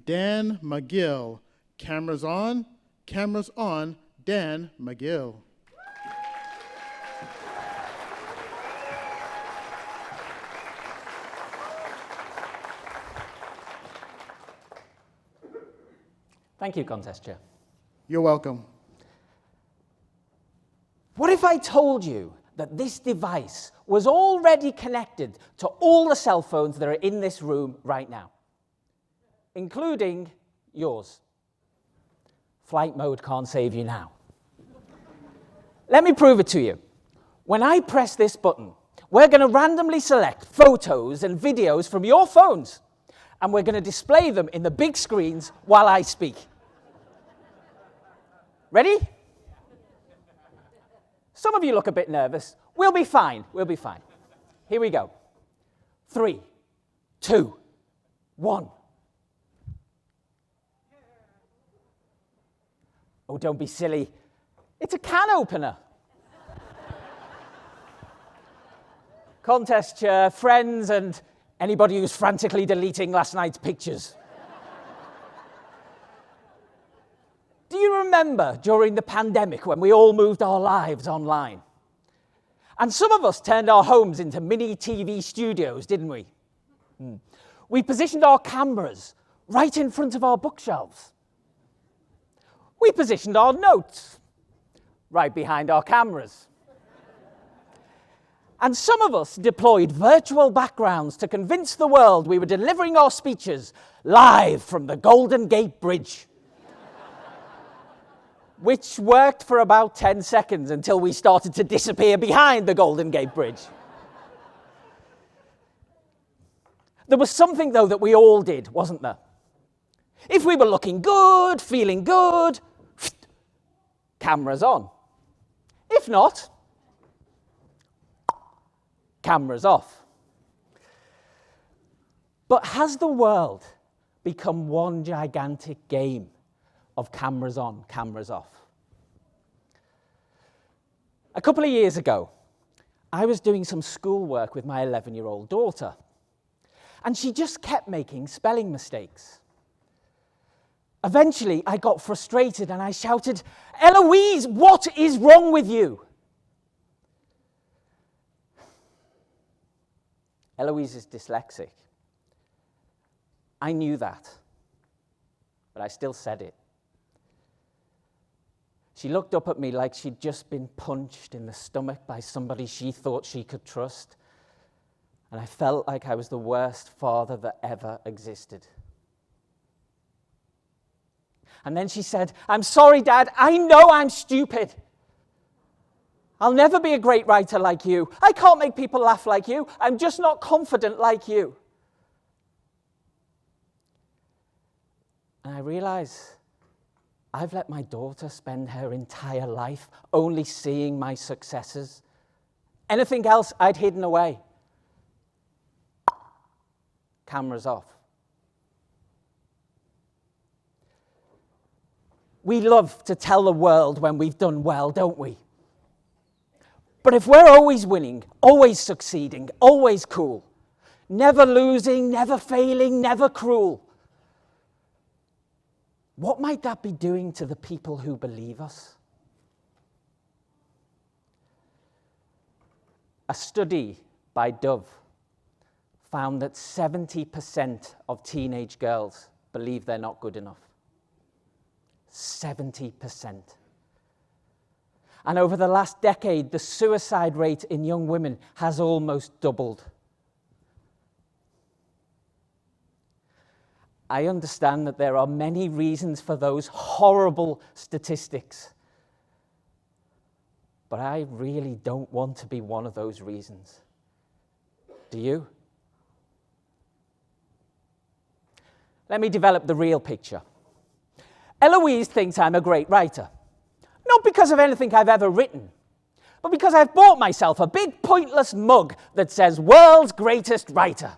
Dan Magill. Cameras on, Dan Magill. Thank you, Contest Chair. You're welcome. What if I told you that this device was already connected to all the cell phones that are in this room right now, including yours? Flight mode can't save you now. Let me prove it to you. When I press this button, we're going to randomly select photos and videos from your phones, and we're going to display them in the big screens while I speak. Ready? Some of you look a bit nervous. We'll be fine. We'll be fine. Here we go. 3, 2, 1. Oh, don't be silly. It's a can opener. Contest Chair, friends, and anybody who's frantically deleting last night's pictures. Do you remember during the pandemic when we all moved our lives online? And some of us turned our homes into mini TV studios, didn't we? We positioned our cameras right in front of our bookshelves. We positioned our notes right behind our cameras. And some of us deployed virtual backgrounds to convince the world we were delivering our speeches live from the Golden Gate Bridge. Which worked for about 10 seconds until we started to disappear behind the Golden Gate Bridge. There was something, though, that we all did, wasn't there? If we were looking good, feeling good, cameras on. If not, cameras off. But has the world become one gigantic game of cameras on, cameras off? A couple of years ago, I was doing some schoolwork with my 11-year-old daughter, and she just kept making spelling mistakes. Eventually, I got frustrated and I shouted, "Eloise, what is wrong with you?" Eloise is dyslexic. I knew that, but I still said it. She looked up at me like she'd just been punched in the stomach by somebody she thought she could trust, and I felt like I was the worst father that ever existed. And then she said, "I'm sorry, Dad, I know I'm stupid. I'll never be a great writer like you. I can't make people laugh like you. I'm just not confident like you." And I realized I've let my daughter spend her entire life only seeing my successes. Anything else I'd hidden away. Cameras off. We love to tell the world when we've done well, don't we? But if we're always winning, always succeeding, always cool, never losing, never failing, never cruel, what might that be doing to the people who believe us? A study by Dove found that 70% of teenage girls believe they're not good enough. 70%. And over the last decade, the suicide rate in young women has almost doubled. I understand that there are many reasons for those horrible statistics, but I really don't want to be one of those reasons. Do you? Let me develop the real picture. Eloise thinks I'm a great writer. Not because of anything I've ever written, but because I've bought myself a big pointless mug that says "World's Greatest Writer."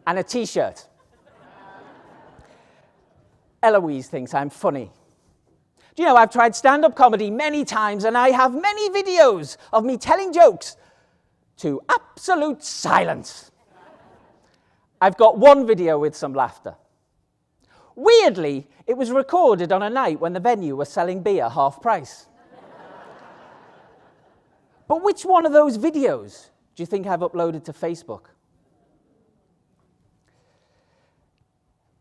And a t-shirt. Eloise thinks I'm funny. Do you know, I've tried stand-up comedy many times, and I have many videos of me telling jokes to absolute silence. I've got one video with some laughter. Weirdly, it was recorded on a night when the venue was selling beer half price. But which one of those videos do you think I've uploaded to Facebook?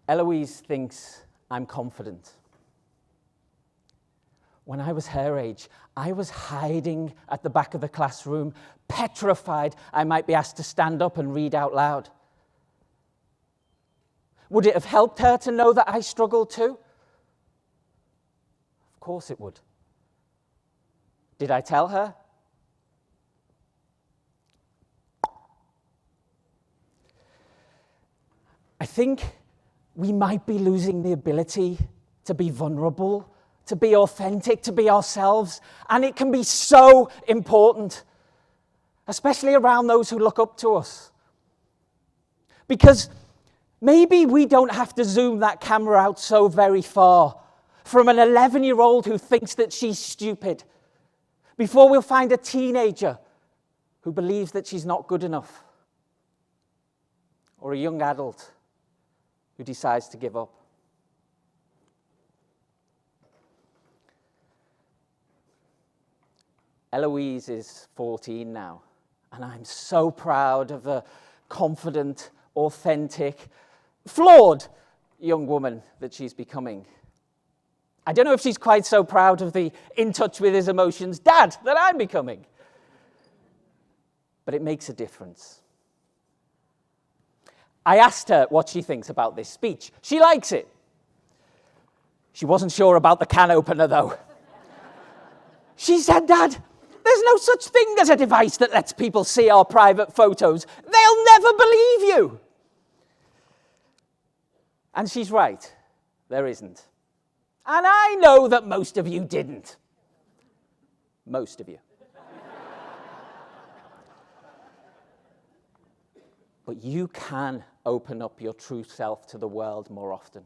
Eloise thinks I'm confident. When I was her age, I was hiding at the back of the classroom, petrified I might be asked to stand up and read out loud. Would it have helped her to know that I struggled too? Of course it would. Did I tell her? I think we might be losing the ability to be vulnerable, to be authentic, to be ourselves, and it can be so important, especially around those who look up to us. Because maybe we don't have to zoom that camera out so very far from an 11-year-old who thinks that she's stupid, before we'll find a teenager who believes that she's not good enough, or a young adult who decides to give up. Eloise is 14 now, and I'm so proud of the confident, authentic, flawed young woman that she's becoming. I don't know if she's quite so proud of the in touch with his emotions dad that I'm becoming, but it makes a difference. I asked her what she thinks about this speech. She likes it. She wasn't sure about the can opener, though. She said, "Dad, there's no such thing as a device that lets people see our private photos. They'll never believe you." And she's right. There isn't. And I know that most of you didn't. Most of you. But you can open up your true self to the world more often.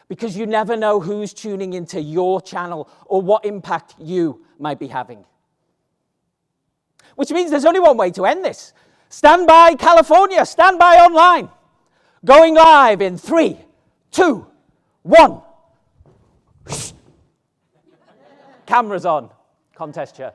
Because you never know who's tuning into your channel or what impact you might be having. Which means there's only one way to end this. Stand by, California. Stand by online. Going live in 3, 2, 1. Cameras on. Contest chair.